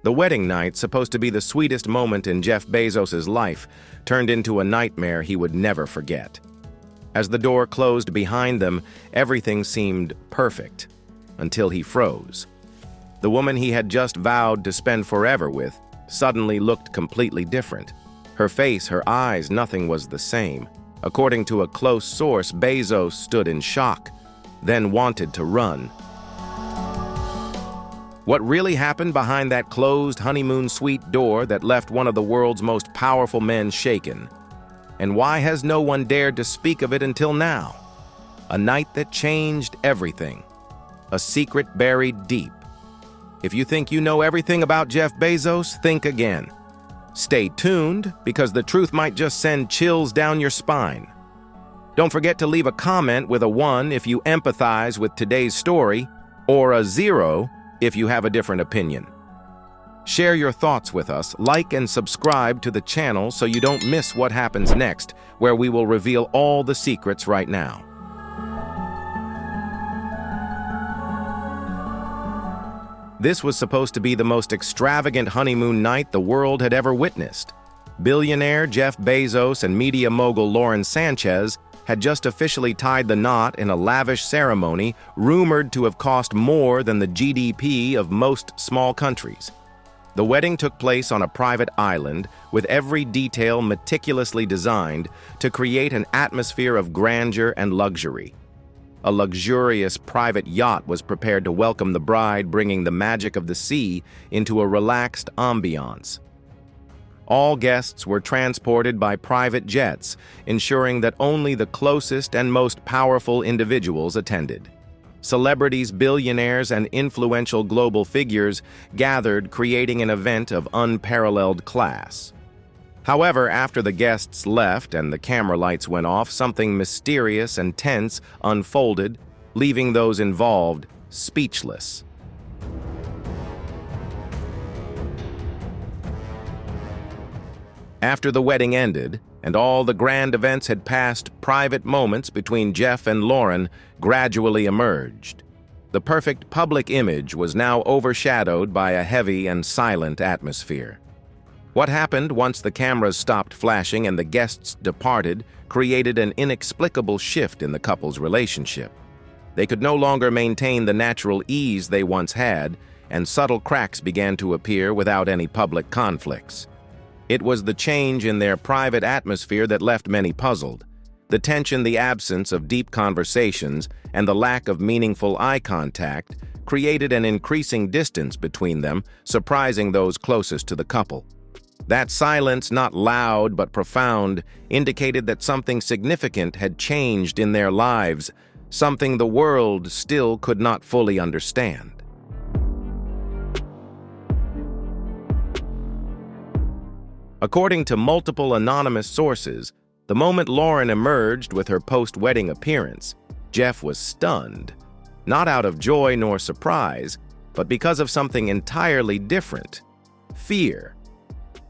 The wedding night, supposed to be the sweetest moment in Jeff Bezos' life, turned into a nightmare he would never forget. As the door closed behind them, everything seemed perfect, until he froze. The woman he had just vowed to spend forever with suddenly looked completely different. Her face, her eyes, nothing was the same. According to a close source, Bezos stood in shock, then wanted to run. What really happened behind that closed honeymoon suite door that left one of the world's most powerful men shaken? And why has no one dared to speak of it until now? A night that changed everything. A secret buried deep. If you think you know everything about Jeff Bezos, think again. Stay tuned, because the truth might just send chills down your spine. Don't forget to leave a comment with a 1 if you empathize with today's story, or a 0 if you have a different opinion. Share your thoughts with us, like and subscribe to the channel so you don't miss what happens next, where we will reveal all the secrets right now. This was supposed to be the most extravagant honeymoon night the world had ever witnessed. Billionaire Jeff Bezos and media mogul Lauren Sanchez had just officially tied the knot in a lavish ceremony rumored to have cost more than the GDP of most small countries. The wedding took place on a private island, with every detail meticulously designed to create an atmosphere of grandeur and luxury. A luxurious private yacht was prepared to welcome the bride, bringing the magic of the sea into a relaxed ambiance. All guests were transported by private jets, ensuring that only the closest and most powerful individuals attended. Celebrities, billionaires, and influential global figures gathered, creating an event of unparalleled class. However, after the guests left and the camera lights went off, something mysterious and tense unfolded, leaving those involved speechless. After the wedding ended, and all the grand events had passed, private moments between Jeff and Lauren gradually emerged. The perfect public image was now overshadowed by a heavy and silent atmosphere. What happened once the cameras stopped flashing and the guests departed created an inexplicable shift in the couple's relationship. They could no longer maintain the natural ease they once had, and subtle cracks began to appear without any public conflicts. It was the change in their private atmosphere that left many puzzled. The tension, the absence of deep conversations, and the lack of meaningful eye contact created an increasing distance between them, surprising those closest to the couple. That silence, not loud but profound, indicated that something significant had changed in their lives, something the world still could not fully understand. According to multiple anonymous sources, the moment Lauren emerged with her post-wedding appearance, Jeff was stunned, not out of joy nor surprise, but because of something entirely different: fear.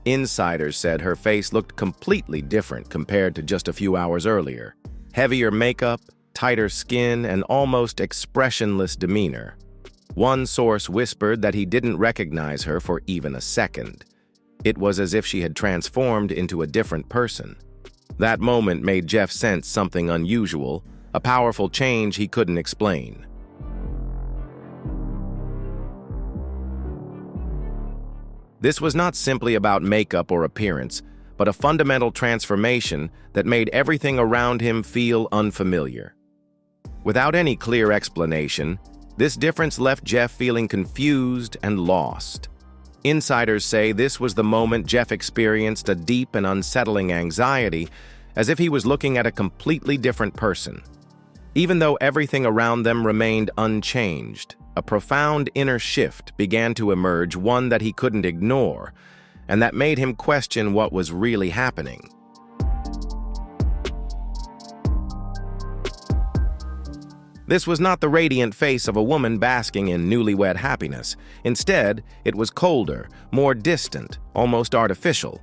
Insiders said her face looked completely different compared to just a few hours earlier. Heavier makeup, tighter skin, and almost expressionless demeanor. One source whispered that he didn't recognize her for even a second. It was as if she had transformed into a different person. That moment made Jeff sense something unusual, a powerful change he couldn't explain. This was not simply about makeup or appearance, but a fundamental transformation that made everything around him feel unfamiliar. Without any clear explanation, this difference left Jeff feeling confused and lost. Insiders say this was the moment Jeff experienced a deep and unsettling anxiety, as if he was looking at a completely different person. Even though everything around them remained unchanged, a profound inner shift began to emerge, one that he couldn't ignore, and that made him question what was really happening. This was not the radiant face of a woman basking in newlywed happiness. Instead, it was colder, more distant, almost artificial.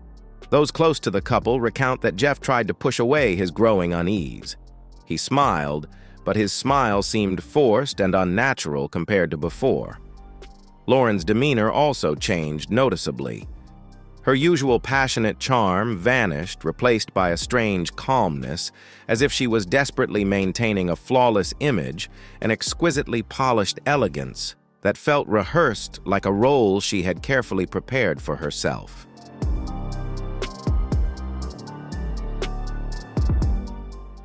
Those close to the couple recount that Jeff tried to push away his growing unease. He smiled, but his smile seemed forced and unnatural compared to before. Lauren's demeanor also changed noticeably. Her usual passionate charm vanished, replaced by a strange calmness, as if she was desperately maintaining a flawless image, an exquisitely polished elegance that felt rehearsed like a role she had carefully prepared for herself.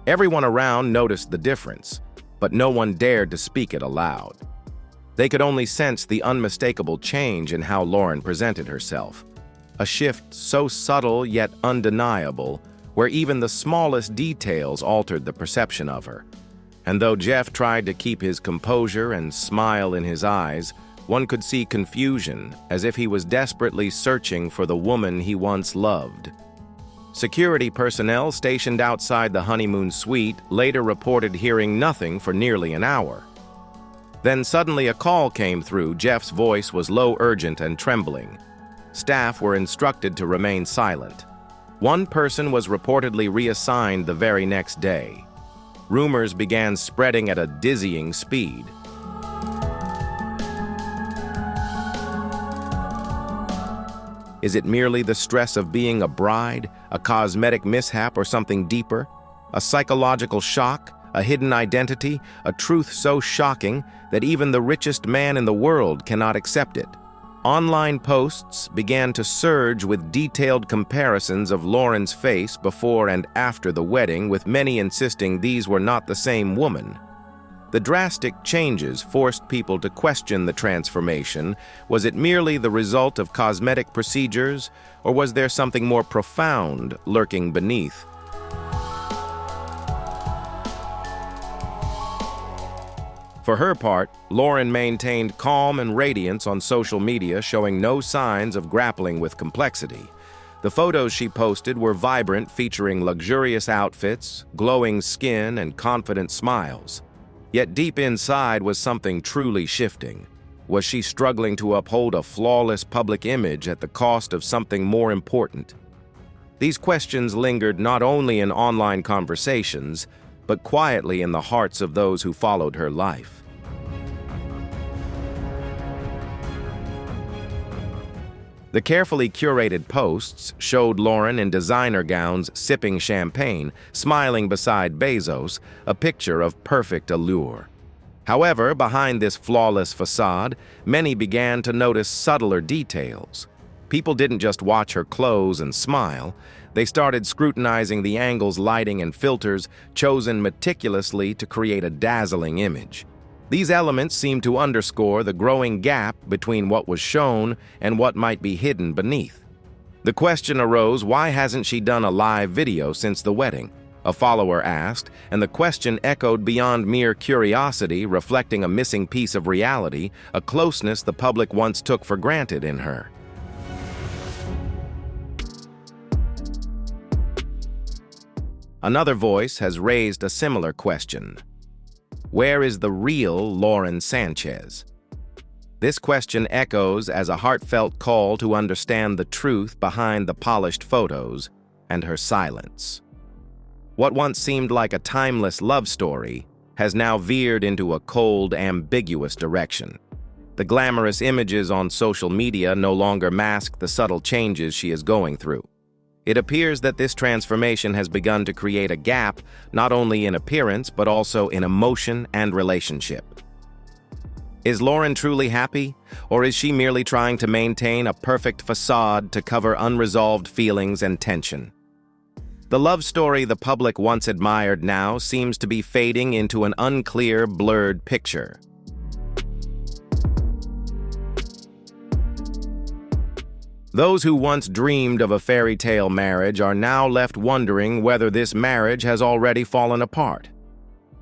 Everyone around noticed the difference, but no one dared to speak it aloud. They could only sense the unmistakable change in how Lauren presented herself. A shift so subtle yet undeniable, where even the smallest details altered the perception of her. And though Jeff tried to keep his composure and smile in his eyes, one could see confusion, as if he was desperately searching for the woman he once loved. Security personnel stationed outside the honeymoon suite later reported hearing nothing for nearly an hour. Then suddenly a call came through. Jeff's voice was low, urgent, and trembling. Staff were instructed to remain silent. One person was reportedly reassigned the very next day. Rumors began spreading at a dizzying speed. Is it merely the stress of being a bride, a cosmetic mishap, or something deeper? A psychological shock, a hidden identity, a truth so shocking that even the richest man in the world cannot accept it? Online posts began to surge with detailed comparisons of Lauren's face before and after the wedding, with many insisting these were not the same woman. The drastic changes forced people to question the transformation. Was it merely the result of cosmetic procedures, or was there something more profound lurking beneath? For her part, Lauren maintained calm and radiance on social media, showing no signs of grappling with complexity. The photos she posted were vibrant, featuring luxurious outfits, glowing skin, and confident smiles. Yet deep inside was something truly shifting. Was she struggling to uphold a flawless public image at the cost of something more important? These questions lingered not only in online conversations, but quietly in the hearts of those who followed her life. The carefully curated posts showed Lauren in designer gowns sipping champagne, smiling beside Bezos, a picture of perfect allure. However, behind this flawless facade, many began to notice subtler details. People didn't just watch her clothes and smile. They started scrutinizing the angles, lighting, and filters chosen meticulously to create a dazzling image. These elements seemed to underscore the growing gap between what was shown and what might be hidden beneath. The question arose, why hasn't she done a live video since the wedding? A follower asked, and the question echoed beyond mere curiosity, reflecting a missing piece of reality, a closeness the public once took for granted in her. Another voice has raised a similar question. Where is the real Lauren Sanchez? This question echoes as a heartfelt call to understand the truth behind the polished photos and her silence. What once seemed like a timeless love story has now veered into a cold, ambiguous direction. The glamorous images on social media no longer mask the subtle changes she is going through. It appears that this transformation has begun to create a gap not only in appearance but also in emotion and relationship. Is Lauren truly happy, or is she merely trying to maintain a perfect facade to cover unresolved feelings and tension? The love story the public once admired now seems to be fading into an unclear, blurred picture. Those who once dreamed of a fairy tale marriage are now left wondering whether this marriage has already fallen apart.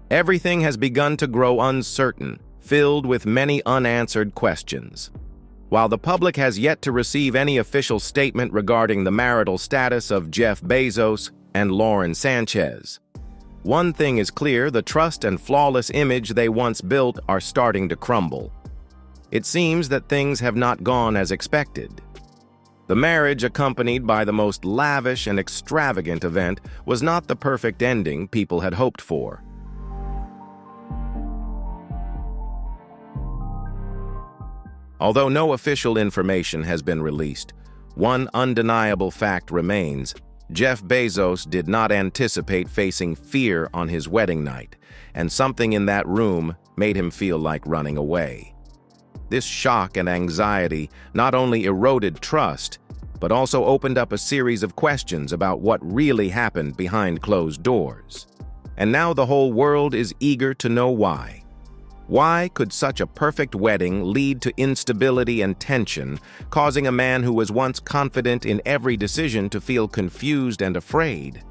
Everything has begun to grow uncertain, filled with many unanswered questions. While the public has yet to receive any official statement regarding the marital status of Jeff Bezos and Lauren Sanchez, one thing is clear: the trust and flawless image they once built are starting to crumble. It seems that things have not gone as expected. The marriage, accompanied by the most lavish and extravagant event, was not the perfect ending people had hoped for. Although no official information has been released, one undeniable fact remains: Jeff Bezos did not anticipate facing fear on his wedding night, and something in that room made him feel like running away. This shock and anxiety not only eroded trust, but also opened up a series of questions about what really happened behind closed doors. And now the whole world is eager to know why. Why could such a perfect wedding lead to instability and tension, causing a man who was once confident in every decision to feel confused and afraid?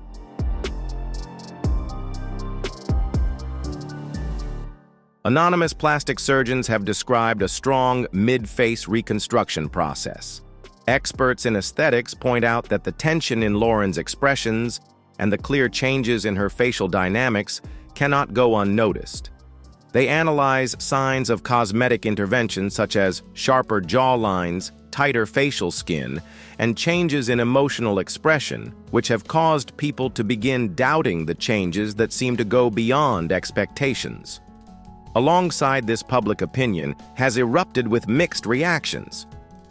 Anonymous plastic surgeons have described a strong mid-face reconstruction process. Experts in aesthetics point out that the tension in Lauren's expressions and the clear changes in her facial dynamics cannot go unnoticed. They analyze signs of cosmetic intervention such as sharper jawlines, tighter facial skin, and changes in emotional expression, which have caused people to begin doubting the changes that seem to go beyond expectations. Alongside this, public opinion has erupted with mixed reactions.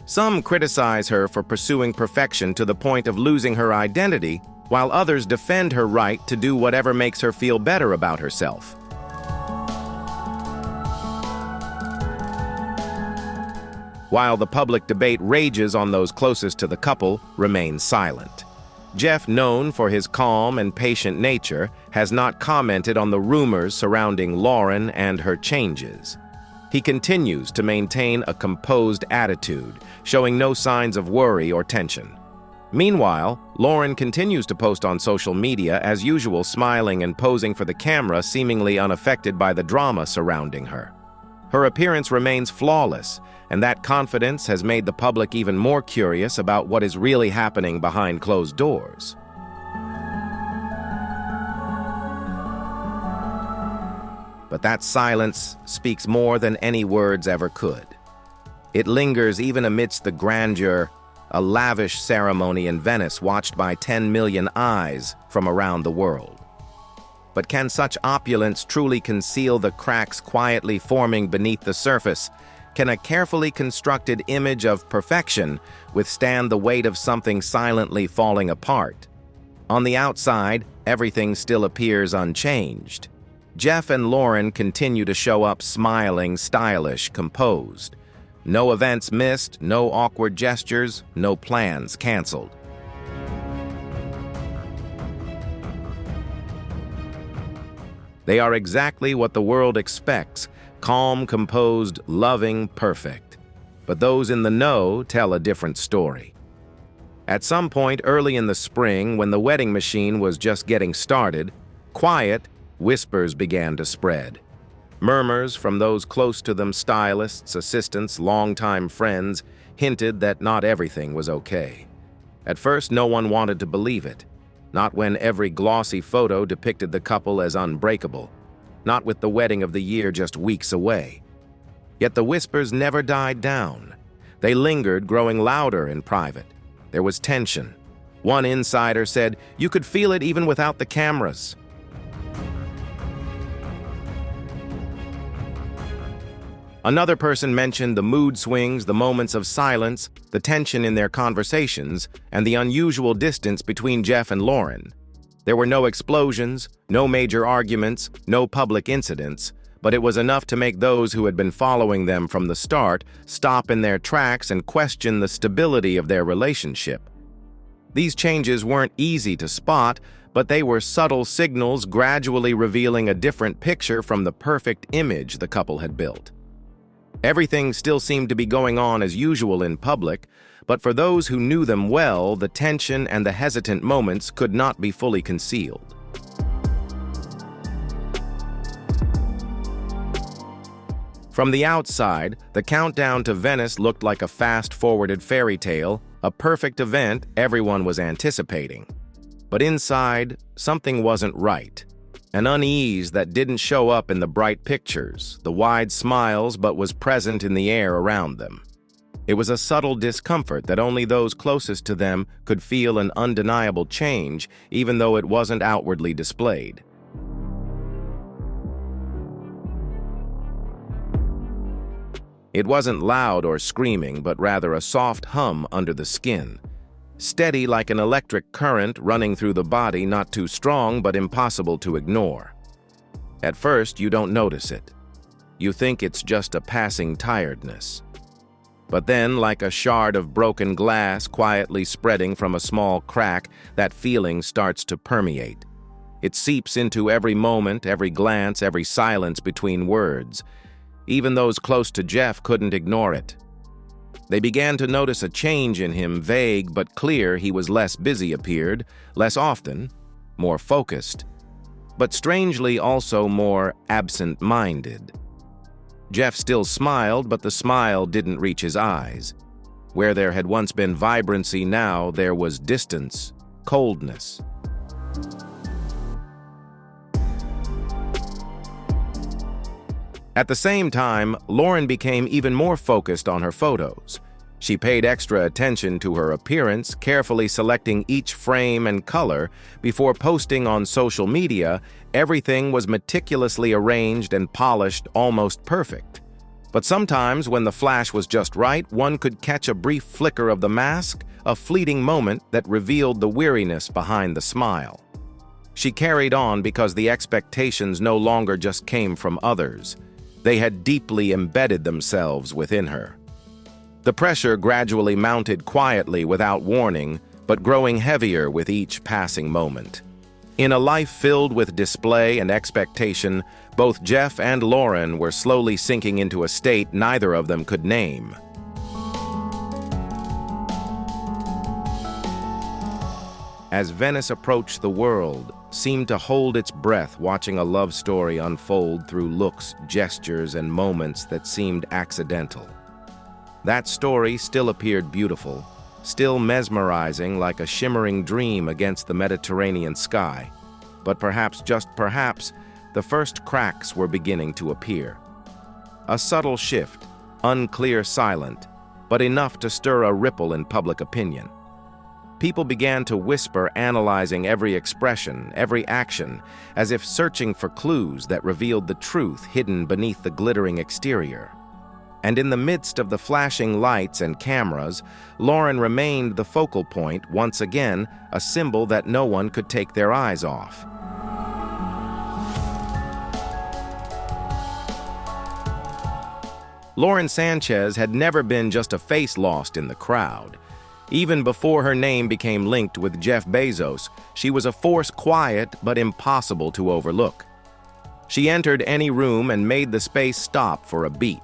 Some criticize her for pursuing perfection to the point of losing her identity, while others defend her right to do whatever makes her feel better about herself. While the public debate rages on, those closest to the couple remain silent. Jeff, known for his calm and patient nature, has not commented on the rumors surrounding Lauren and her changes. He continues to maintain a composed attitude, showing no signs of worry or tension. Meanwhile, Lauren continues to post on social media as usual, smiling and posing for the camera, seemingly unaffected by the drama surrounding her. Her appearance remains flawless, and that confidence has made the public even more curious about what is really happening behind closed doors. But that silence speaks more than any words ever could. It lingers even amidst the grandeur, a lavish ceremony in Venice watched by 10 million eyes from around the world. But can such opulence truly conceal the cracks quietly forming beneath the surface? Can a carefully constructed image of perfection withstand the weight of something silently falling apart? On the outside, everything still appears unchanged. Jeff and Lauren continue to show up smiling, stylish, composed. No events missed, no awkward gestures, no plans canceled. They are exactly what the world expects: calm, composed, loving, perfect. But those in the know tell a different story. At some point early in the spring, when the wedding machine was just getting started, quiet whispers began to spread. Murmurs from those close to them, stylists, assistants, longtime friends, hinted that not everything was okay. At first, no one wanted to believe it. Not when every glossy photo depicted the couple as unbreakable. Not with the wedding of the year just weeks away. Yet the whispers never died down. They lingered, growing louder in private. There was tension. One insider said, "You could feel it even without the cameras." Another person mentioned the mood swings, the moments of silence, the tension in their conversations, and the unusual distance between Jeff and Lauren. There were no explosions, no major arguments, no public incidents, but it was enough to make those who had been following them from the start stop in their tracks and question the stability of their relationship. These changes weren't easy to spot, but they were subtle signals gradually revealing a different picture from the perfect image the couple had built. Everything still seemed to be going on as usual in public, but for those who knew them well, the tension and the hesitant moments could not be fully concealed. From the outside, the countdown to Venice looked like a fast-forwarded fairy tale, a perfect event everyone was anticipating. But inside, something wasn't right. An unease that didn't show up in the bright pictures, the wide smiles, but was present in the air around them. It was a subtle discomfort that only those closest to them could feel, an undeniable change, even though it wasn't outwardly displayed. It wasn't loud or screaming, but rather a soft hum under the skin. Steady like an electric current running through the body, not too strong but impossible to ignore. At first, you don't notice it. You think it's just a passing tiredness. But then, like a shard of broken glass quietly spreading from a small crack, that feeling starts to permeate. It seeps into every moment, every glance, every silence between words. Even those close to Jeff couldn't ignore it. They began to notice a change in him, vague but clear. He was less busy, appeared, less often, more focused, but strangely also more absent-minded. Jeff still smiled, but the smile didn't reach his eyes. Where there had once been vibrancy, now there was distance, coldness. At the same time, Lauren became even more focused on her photos. She paid extra attention to her appearance, carefully selecting each frame and color. Before posting on social media, everything was meticulously arranged and polished, almost perfect. But sometimes, when the flash was just right, one could catch a brief flicker of the mask, a fleeting moment that revealed the weariness behind the smile. She carried on because the expectations no longer just came from others. They had deeply embedded themselves within her. The pressure gradually mounted quietly without warning, but growing heavier with each passing moment. In a life filled with display and expectation, both Jeff and Lauren were slowly sinking into a state neither of them could name. As Venice approached, the world seemed to hold its breath, watching a love story unfold through looks, gestures, and moments that seemed accidental. That story still appeared beautiful, still mesmerizing like a shimmering dream against the Mediterranean sky. But perhaps, just perhaps, the first cracks were beginning to appear. A subtle shift, unclear, silent, but enough to stir a ripple in public opinion. People began to whisper, analyzing every expression, every action, as if searching for clues that revealed the truth hidden beneath the glittering exterior. And in the midst of the flashing lights and cameras, Lauren remained the focal point, once again, a symbol that no one could take their eyes off. Lauren Sanchez had never been just a face lost in the crowd. Even before her name became linked with Jeff Bezos, she was a force quiet but impossible to overlook. She entered any room and made the space stop for a beat.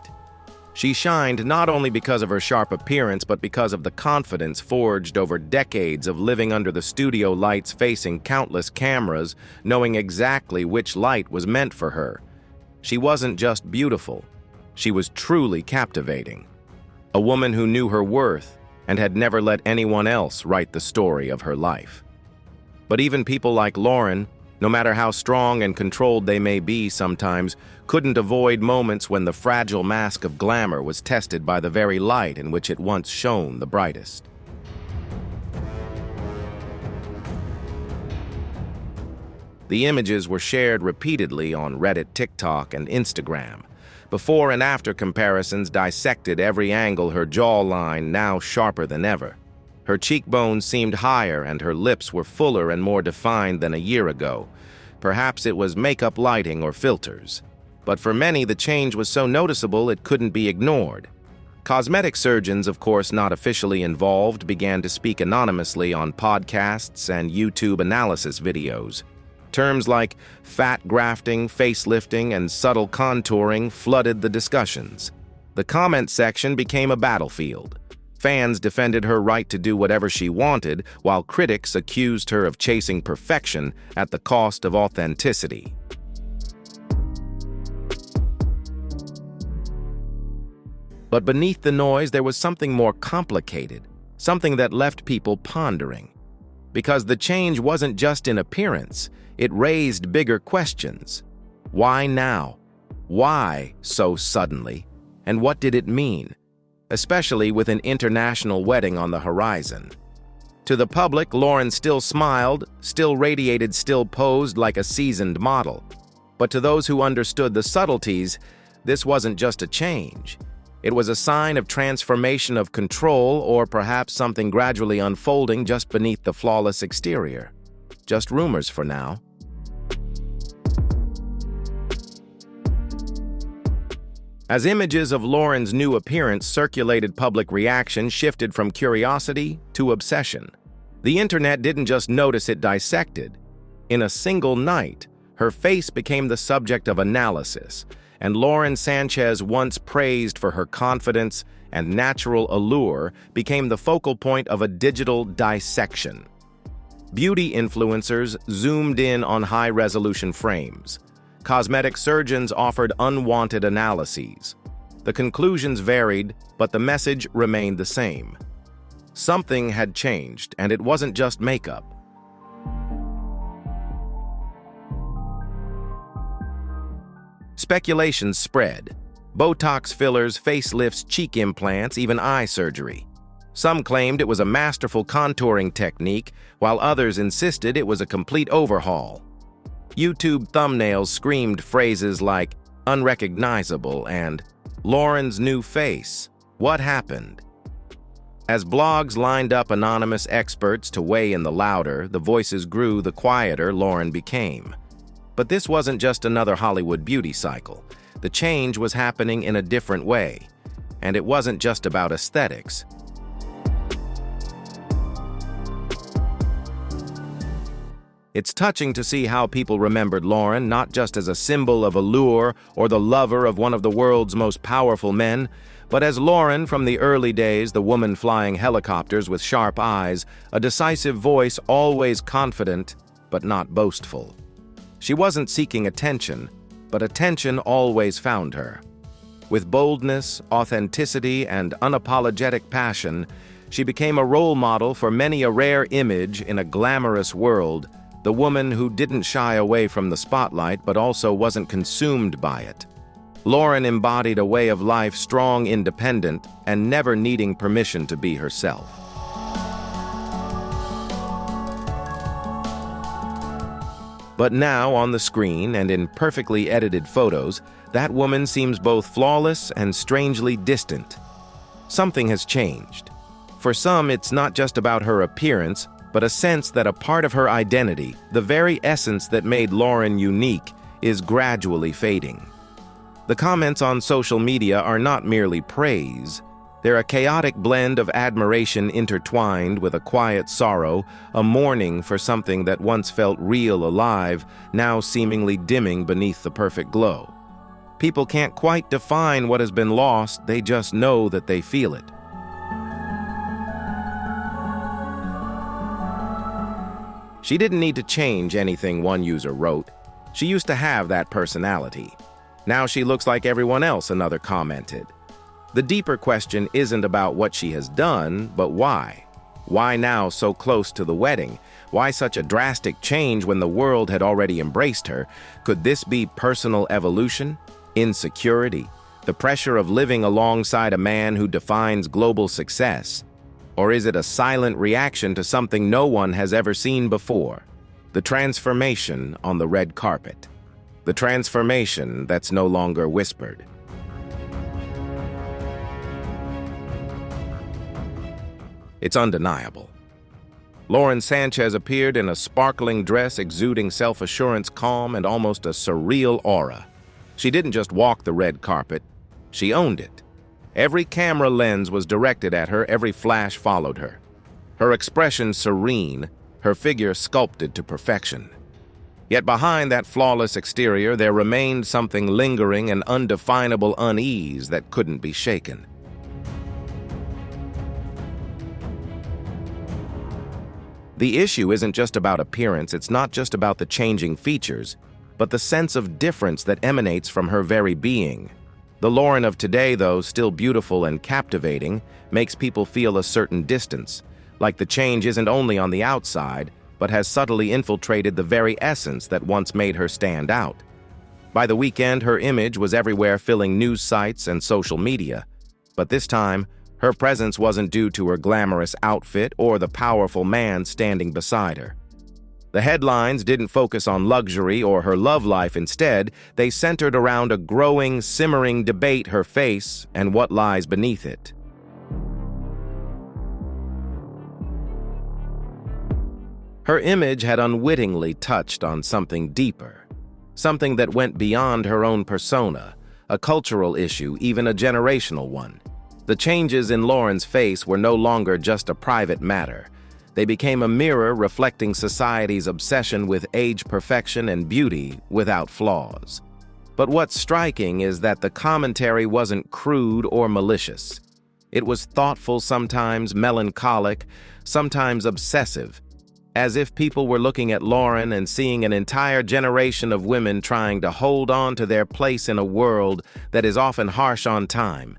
She shined not only because of her sharp appearance, but because of the confidence forged over decades of living under the studio lights, facing countless cameras, knowing exactly which light was meant for her. She wasn't just beautiful. She was truly captivating. A woman who knew her worth and had never let anyone else write the story of her life. But even people like Lauren, no matter how strong and controlled they may be sometimes, couldn't avoid moments when the fragile mask of glamour was tested by the very light in which it once shone the brightest. The images were shared repeatedly on Reddit, TikTok, and Instagram. Before and after comparisons dissected every angle, her jawline now sharper than ever. Her cheekbones seemed higher and her lips were fuller and more defined than a year ago. Perhaps it was makeup, lighting, or filters. But for many, the change was so noticeable it couldn't be ignored. Cosmetic surgeons, of course not officially involved, began to speak anonymously on podcasts and YouTube analysis videos. Terms like fat grafting, facelifting, and subtle contouring flooded the discussions. The comment section became a battlefield. Fans defended her right to do whatever she wanted, while critics accused her of chasing perfection at the cost of authenticity. But beneath the noise, there was something more complicated, something that left people pondering. Because the change wasn't just in appearance, it raised bigger questions. Why now? Why so suddenly? And what did it mean? Especially with an international wedding on the horizon. To the public, Lauren still smiled, still radiated, still posed like a seasoned model. But to those who understood the subtleties, this wasn't just a change. It was a sign of transformation of control, or perhaps something gradually unfolding just beneath the flawless exterior. Just rumors for now. As images of Lauren's new appearance circulated, public reaction shifted from curiosity to obsession. The internet didn't just notice, it dissected. In a single night, her face became the subject of analysis, and Lauren Sanchez, once praised for her confidence and natural allure, became the focal point of a digital dissection. Beauty influencers zoomed in on high-resolution frames. Cosmetic surgeons offered unwanted analyses. The conclusions varied, but the message remained the same. Something had changed, and it wasn't just makeup. Speculations spread. Botox fillers, facelifts, cheek implants, even eye surgery. Some claimed it was a masterful contouring technique, while others insisted it was a complete overhaul. YouTube thumbnails screamed phrases like unrecognizable and Lauren's new face. What happened? As blogs lined up anonymous experts to weigh in, the louder the voices grew, the quieter Lauren became. But this wasn't just another Hollywood beauty cycle. The change was happening in a different way, and it wasn't just about aesthetics. It's touching to see how people remembered Lauren, not just as a symbol of allure or the lover of one of the world's most powerful men, but as Lauren from the early days, the woman flying helicopters with sharp eyes, a decisive voice, always confident but not boastful. She wasn't seeking attention, but attention always found her. With boldness, authenticity, and unapologetic passion, she became a role model for many a rare image in a glamorous world, the woman who didn't shy away from the spotlight but also wasn't consumed by it. Lauren embodied a way of life strong, independent, and never needing permission to be herself. But now, on the screen and in perfectly edited photos, that woman seems both flawless and strangely distant. Something has changed. For some, it's not just about her appearance, but a sense that a part of her identity, the very essence that made Lauren unique, is gradually fading. The comments on social media are not merely praise. They're a chaotic blend of admiration intertwined with a quiet sorrow, a mourning for something that once felt real, alive, now seemingly dimming beneath the perfect glow. People can't quite define what has been lost, they just know that they feel it. She didn't need to change anything, one user wrote. She used to have that personality. Now she looks like everyone else, another commented. The deeper question isn't about what she has done, but why? Why now, so close to the wedding? Why such a drastic change when the world had already embraced her? Could this be personal evolution? Insecurity? The pressure of living alongside a man who defines global success? Or is it a silent reaction to something no one has ever seen before? The transformation on the red carpet. The transformation that's no longer whispered. It's undeniable. Lauren Sanchez appeared in a sparkling dress exuding self-assurance, calm, and almost a surreal aura. She didn't just walk the red carpet, she owned it. Every camera lens was directed at her, every flash followed her. Her expression serene, her figure sculpted to perfection. Yet behind that flawless exterior, there remained something lingering, an undefinable unease that couldn't be shaken. The issue isn't just about appearance, it's not just about the changing features, but the sense of difference that emanates from her very being. The Lauren of today, though still beautiful and captivating, makes people feel a certain distance, like the change isn't only on the outside, but has subtly infiltrated the very essence that once made her stand out. By the weekend, her image was everywhere, filling news sites and social media. But this time, her presence wasn't due to her glamorous outfit or the powerful man standing beside her. The headlines didn't focus on luxury or her love life. Instead, they centered around a growing, simmering debate: her face and what lies beneath it. Her image had unwittingly touched on something deeper, something that went beyond her own persona, a cultural issue, even a generational one. The changes in Lauren's face were no longer just a private matter. They became a mirror reflecting society's obsession with age perfection and beauty without flaws. But what's striking is that the commentary wasn't crude or malicious. It was thoughtful, sometimes melancholic, sometimes obsessive, as if people were looking at Lauren and seeing an entire generation of women trying to hold on to their place in a world that is often harsh on time.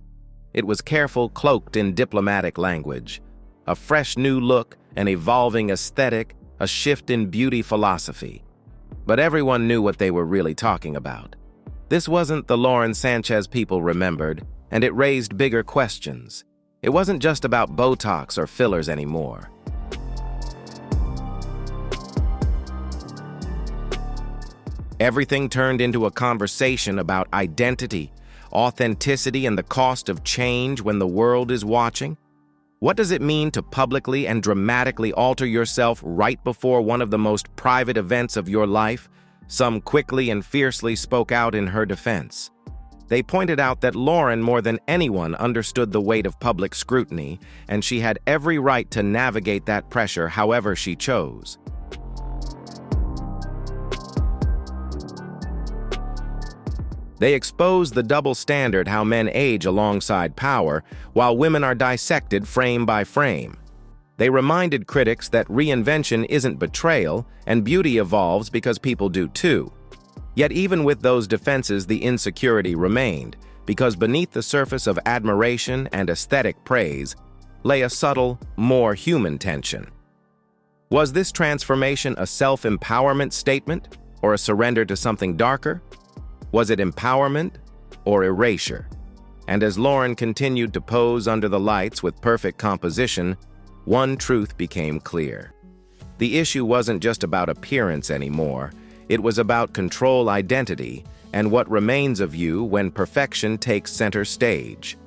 It was careful, cloaked in diplomatic language. A fresh new look, an evolving aesthetic, a shift in beauty philosophy. But everyone knew what they were really talking about. This wasn't the Lauren Sanchez people remembered, and it raised bigger questions. It wasn't just about Botox or fillers anymore. Everything turned into a conversation about identity, authenticity, and the cost of change when the world is watching. What does it mean to publicly and dramatically alter yourself right before one of the most private events of your life? Some quickly and fiercely spoke out in her defense. They pointed out that Lauren, more than anyone, understood the weight of public scrutiny, and she had every right to navigate that pressure however she chose. They exposed the double standard: how men age alongside power, while women are dissected frame by frame. They reminded critics that reinvention isn't betrayal, and beauty evolves because people do too. Yet even with those defenses, the insecurity remained, because beneath the surface of admiration and aesthetic praise lay a subtle, more human tension. Was this transformation a self-empowerment statement, or a surrender to something darker? Was it empowerment or erasure? And as Lauren continued to pose under the lights with perfect composition, one truth became clear. The issue wasn't just about appearance anymore. It was about control, identity, and what remains of you when perfection takes center stage.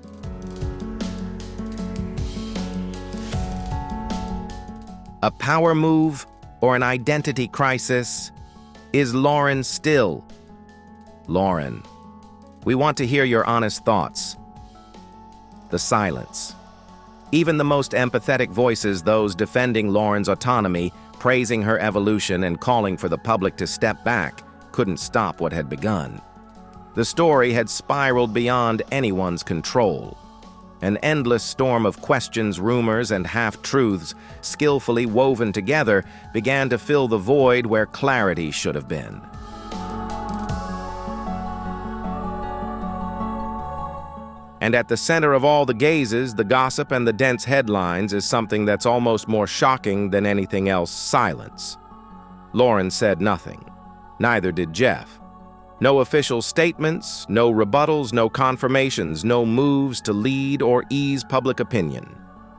A power move or an identity crisis? Is Lauren still Lauren? We want to hear your honest thoughts. The silence. Even the most empathetic voices, those defending Lauren's autonomy, praising her evolution and calling for the public to step back, couldn't stop what had begun. The story had spiraled beyond anyone's control. An endless storm of questions, rumors, and half-truths, skillfully woven together, began to fill the void where clarity should have been. And at the center of all the gazes, the gossip, and the dense headlines is something that's almost more shocking than anything else: silence. Lauren said nothing. Neither did Jeff. No official statements, no rebuttals, no confirmations, no moves to lead or ease public opinion.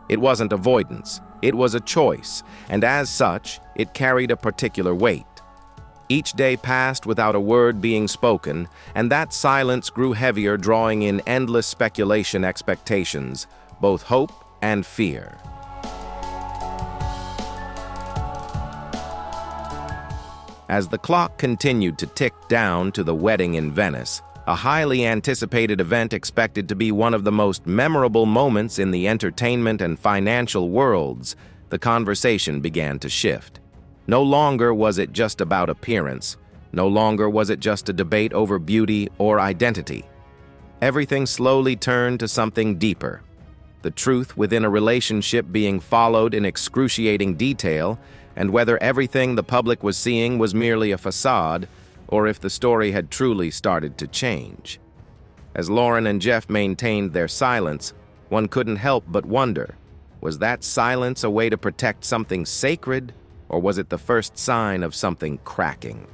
It wasn't avoidance, it was a choice, and as such, it carried a particular weight. Each day passed without a word being spoken, and that silence grew heavier, drawing in endless speculation, expectations, both hope and fear. As the clock continued to tick down to the wedding in Venice, a highly anticipated event expected to be one of the most memorable moments in the entertainment and financial worlds, the conversation began to shift. No longer was it just about appearance. No longer was it just a debate over beauty or identity. Everything slowly turned to something deeper. The truth within a relationship being followed in excruciating detail, and whether everything the public was seeing was merely a facade, or if the story had truly started to change. As Lauren and Jeff maintained their silence, one couldn't help but wonder, was that silence a way to protect something sacred, or was it the first sign of something cracking?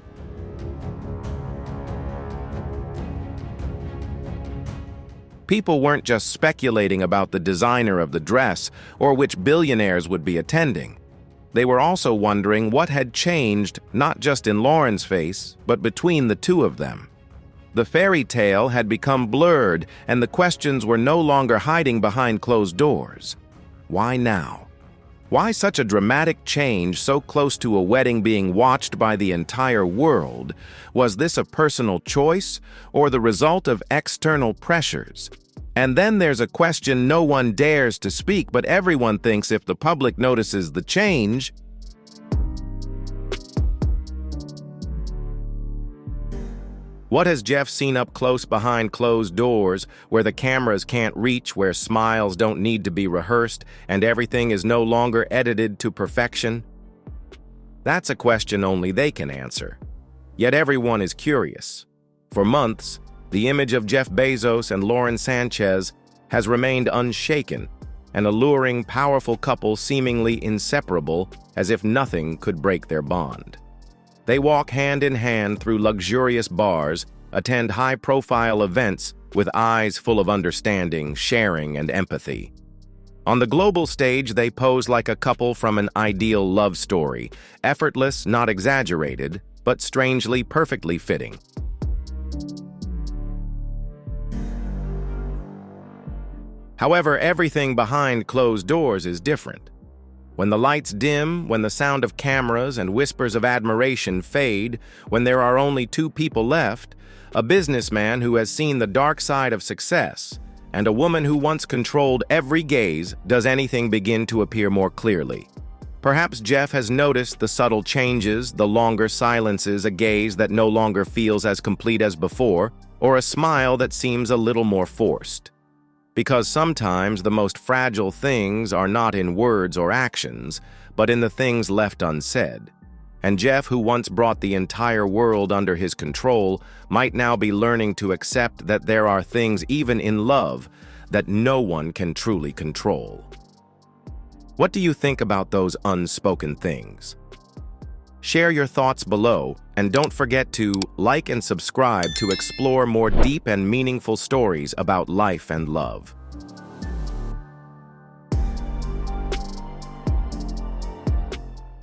People weren't just speculating about the designer of the dress or which billionaires would be attending. They were also wondering what had changed, not just in Lauren's face, but between the two of them. The fairy tale had become blurred, and the questions were no longer hiding behind closed doors. Why now? Why such a dramatic change so close to a wedding being watched by the entire world? Was this a personal choice or the result of external pressures? And then there's a question no one dares to speak, but everyone thinks if the public notices the change. What has Jeff seen up close behind closed doors, where the cameras can't reach, where smiles don't need to be rehearsed, and everything is no longer edited to perfection? That's a question only they can answer. Yet everyone is curious. For months, the image of Jeff Bezos and Lauren Sanchez has remained unshaken, an alluring, powerful couple seemingly inseparable, as if nothing could break their bond. They walk hand in hand through luxurious bars, attend high-profile events with eyes full of understanding, sharing, and empathy. On the global stage, they pose like a couple from an ideal love story, effortless, not exaggerated, but strangely perfectly fitting. However, everything behind closed doors is different. When the lights dim, when the sound of cameras and whispers of admiration fade, when there are only two people left, a businessman who has seen the dark side of success, and a woman who once controlled every gaze, does anything begin to appear more clearly. Perhaps Jeff has noticed the subtle changes, the longer silences, a gaze that no longer feels as complete as before, or a smile that seems a little more forced. Because sometimes the most fragile things are not in words or actions, but in the things left unsaid. And Jeff, who once brought the entire world under his control, might now be learning to accept that there are things, even in love, that no one can truly control. What do you think about those unspoken things? Share your thoughts below, and don't forget to like and subscribe to explore more deep and meaningful stories about life and love.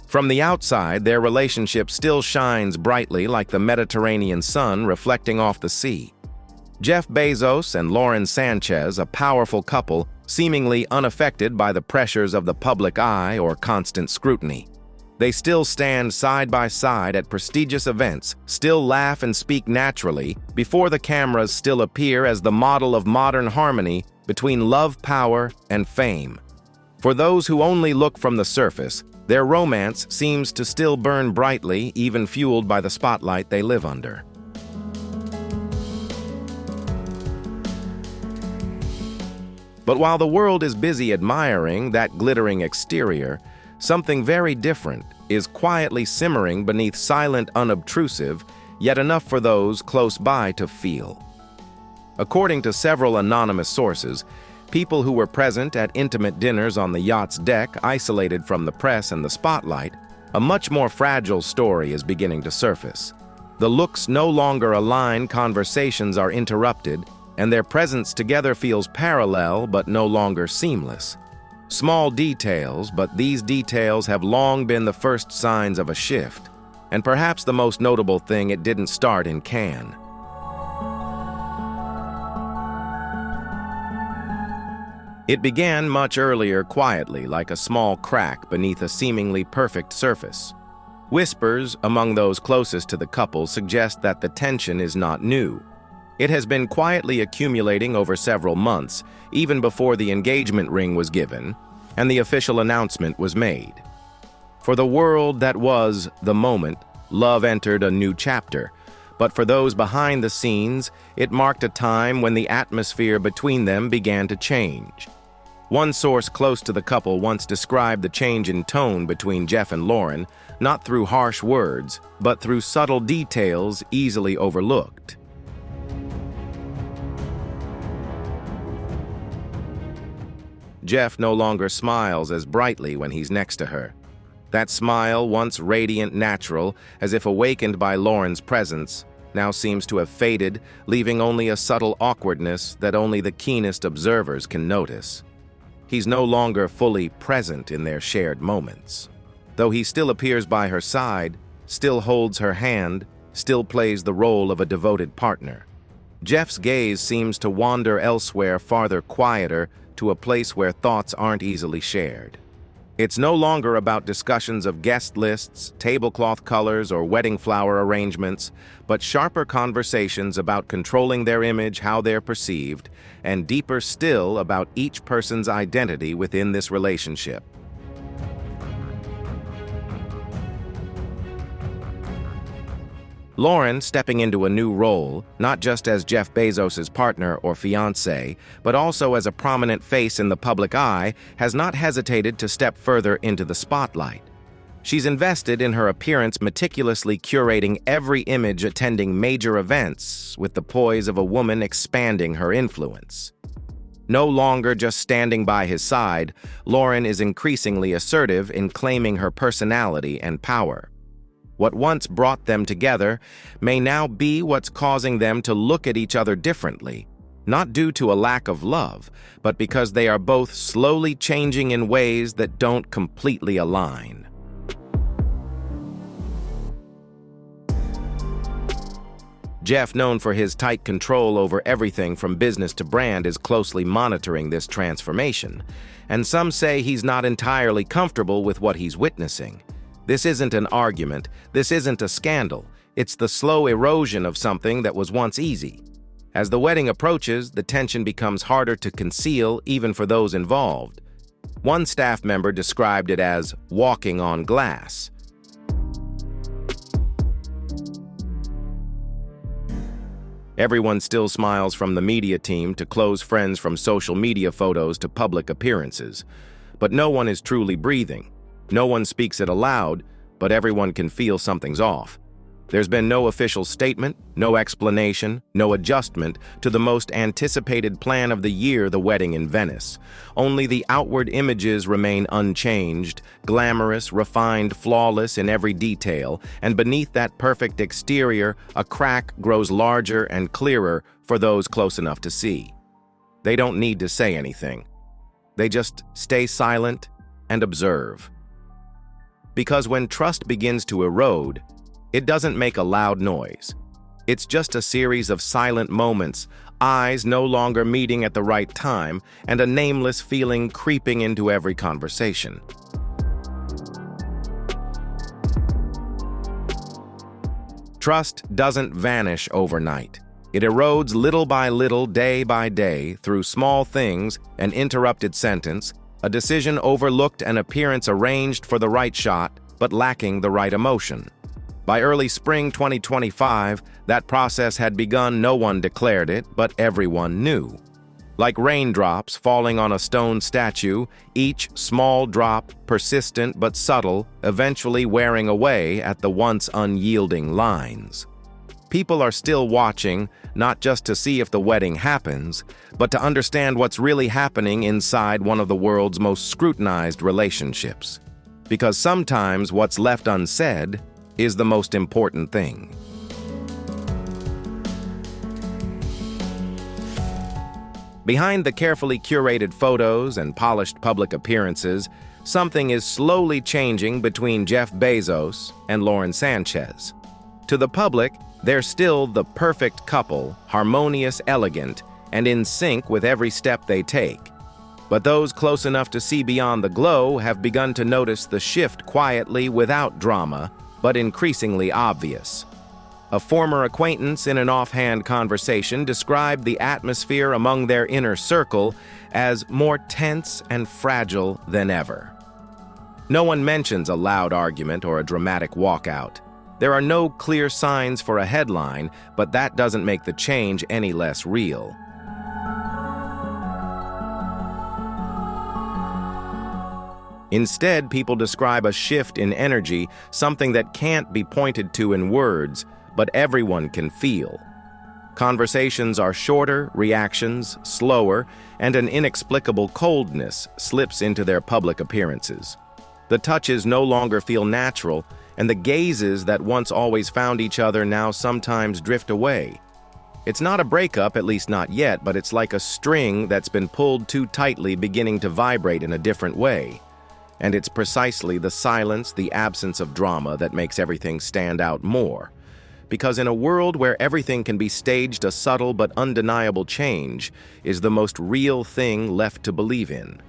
From the outside, their relationship still shines brightly like the Mediterranean sun reflecting off the sea. Jeff Bezos and Lauren Sanchez, a powerful couple, seemingly unaffected by the pressures of the public eye or constant scrutiny. They still stand side by side at prestigious events, still laugh and speak naturally, before the cameras still appear as the model of modern harmony between love, power, and fame. For those who only look from the surface, their romance seems to still burn brightly, even fueled by the spotlight they live under. But while the world is busy admiring that glittering exterior, something very different is quietly simmering beneath silent, unobtrusive, yet enough for those close by to feel. According to several anonymous sources, people who were present at intimate dinners on the yacht's deck, isolated from the press and the spotlight, a much more fragile story is beginning to surface. The looks no longer align, conversations are interrupted, and their presence together feels parallel but no longer seamless. Small details, but these details have long been the first signs of a shift. And perhaps the most notable thing, it didn't start in Cannes. It began much earlier, quietly, like a small crack beneath a seemingly perfect surface. Whispers among those closest to the couple suggest that the tension is not new. It has been quietly accumulating over several months, even before the engagement ring was given and the official announcement was made. For the world that was the moment, love entered a new chapter. But for those behind the scenes, it marked a time when the atmosphere between them began to change. One source close to the couple once described the change in tone between Jeff and Lauren, not through harsh words, but through subtle details easily overlooked. Jeff no longer smiles as brightly when he's next to her. That smile, once radiant, natural, as if awakened by Lauren's presence, now seems to have faded, leaving only a subtle awkwardness that only the keenest observers can notice. He's no longer fully present in their shared moments. though he still appears by her side, still holds her hand, still plays the role of a devoted partner. Jeff's gaze seems to wander elsewhere, farther, quieter, to a place where thoughts aren't easily shared. It's no longer about discussions of guest lists, tablecloth colors, or wedding flower arrangements, but sharper conversations about controlling their image, how they're perceived, and deeper still about each person's identity within this relationship. Lauren, stepping into a new role, not just as Jeff Bezos' partner or fiancé, but also as a prominent face in the public eye, has not hesitated to step further into the spotlight. She's invested in her appearance, meticulously curating every image, attending major events, with the poise of a woman expanding her influence. No longer just standing by his side, Lauren is increasingly assertive in claiming her personality and power. What once brought them together may now be what's causing them to look at each other differently, not due to a lack of love, but because they are both slowly changing in ways that don't completely align. Jeff, known for his tight control over everything from business to brand, is closely monitoring this transformation, and some say he's not entirely comfortable with what he's witnessing. This isn't an argument, this isn't a scandal, it's the slow erosion of something that was once easy. As the wedding approaches, the tension becomes harder to conceal even for those involved. One staff member described it as walking on glass. Everyone still smiles, from the media team to close friends, from social media photos to public appearances. But no one is truly breathing. No one speaks it aloud, but everyone can feel something's off. There's been no official statement, no explanation, no adjustment to the most anticipated plan of the year, the wedding in Venice. Only the outward images remain unchanged, glamorous, refined, flawless in every detail, and beneath that perfect exterior, a crack grows larger and clearer for those close enough to see. They don't need to say anything. They just stay silent and observe. Because when trust begins to erode, it doesn't make a loud noise. It's just a series of silent moments, eyes no longer meeting at the right time, and a nameless feeling creeping into every conversation. Trust doesn't vanish overnight. It erodes little by little, day by day, through small things: an interrupted sentence, a decision overlooked, an appearance arranged for the right shot, but lacking the right emotion. By early spring 2025, that process had begun. No one declared it, but everyone knew. Like raindrops falling on a stone statue, each small drop, persistent but subtle, eventually wearing away at the once unyielding lines. People are still watching, not just to see if the wedding happens, but to understand what's really happening inside one of the world's most scrutinized relationships. Because sometimes what's left unsaid is the most important thing. Behind the carefully curated photos and polished public appearances, something is slowly changing between Jeff Bezos and Lauren Sanchez. To the public, they're still the perfect couple, harmonious, elegant, and in sync with every step they take. But those close enough to see beyond the glow have begun to notice the shift quietly, without drama, but increasingly obvious. A former acquaintance in an offhand conversation described the atmosphere among their inner circle as more tense and fragile than ever. No one mentions a loud argument or a dramatic walkout. There are no clear signs for a headline, but that doesn't make the change any less real. Instead, people describe a shift in energy, something that can't be pointed to in words, but everyone can feel. Conversations are shorter, reactions slower, and an inexplicable coldness slips into their public appearances. The touches no longer feel natural, and the gazes that once always found each other now sometimes drift away. It's not a breakup, at least not yet, but it's like a string that's been pulled too tightly, beginning to vibrate in a different way. And it's precisely the silence, the absence of drama that makes everything stand out more. Because in a world where everything can be staged, a subtle but undeniable change is the most real thing left to believe in.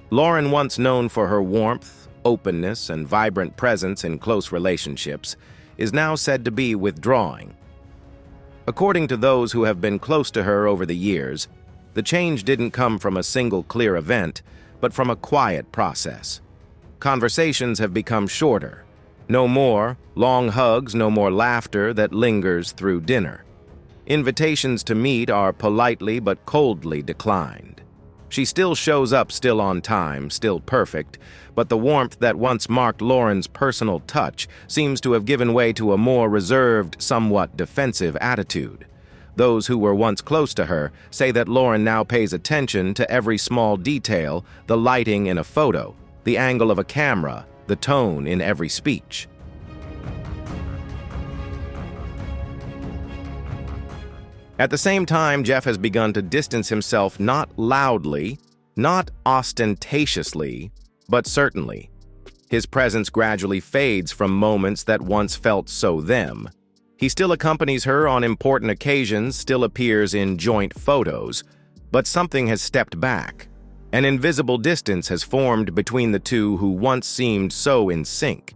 Lauren, once known for her warmth, openness, and vibrant presence in close relationships, is now said to be withdrawing. According to those who have been close to her over the years, the change didn't come from a single clear event, but from a quiet process. Conversations have become shorter. No more long hugs, no more laughter that lingers through dinner. Invitations to meet are politely but coldly declined. She still shows up, still on time, still perfect, but the warmth that once marked Lauren's personal touch seems to have given way to a more reserved, somewhat defensive attitude. Those who were once close to her say that Lauren now pays attention to every small detail, the lighting in a photo, the angle of a camera, the tone in every speech. At the same time, Jeff has begun to distance himself not loudly, not ostentatiously, but certainly. His presence gradually fades from moments that once felt so them. He still accompanies her on important occasions, still appears in joint photos, but something has stepped back. An invisible distance has formed between the two who once seemed so in sync.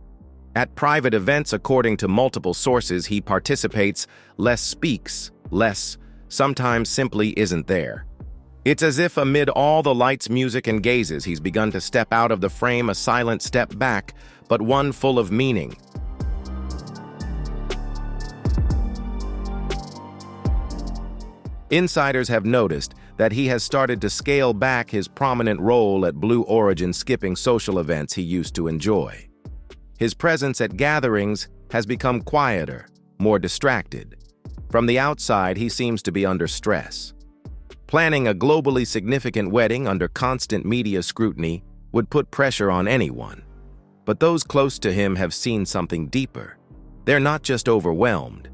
At private events, according to multiple sources, he participates, less speaks, less, sometimes simply isn't there. It's as if amid all the lights, music, and gazes, he's begun to step out of the frame, a silent step back, but one full of meaning. Insiders have noticed that he has started to scale back his prominent role at Blue Origin, skipping social events he used to enjoy. His presence at gatherings has become quieter, more distracted. From the outside, he seems to be under stress. Planning a globally significant wedding under constant media scrutiny would put pressure on anyone. But those close to him have seen something deeper. They're not just overwhelmed.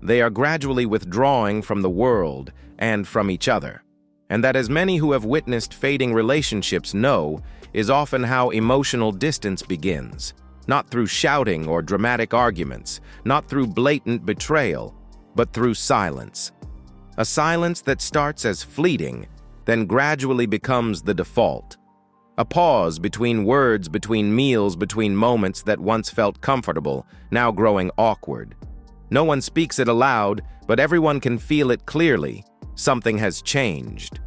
They are gradually withdrawing from the world and from each other. And that, as many who have witnessed fading relationships know, is often how emotional distance begins. Not through shouting or dramatic arguments, not through blatant betrayal, but through silence. A silence that starts as fleeting, then gradually becomes the default. A pause between words, between meals, between moments that once felt comfortable, now growing awkward. No one speaks it aloud, but everyone can feel it clearly. Something has changed.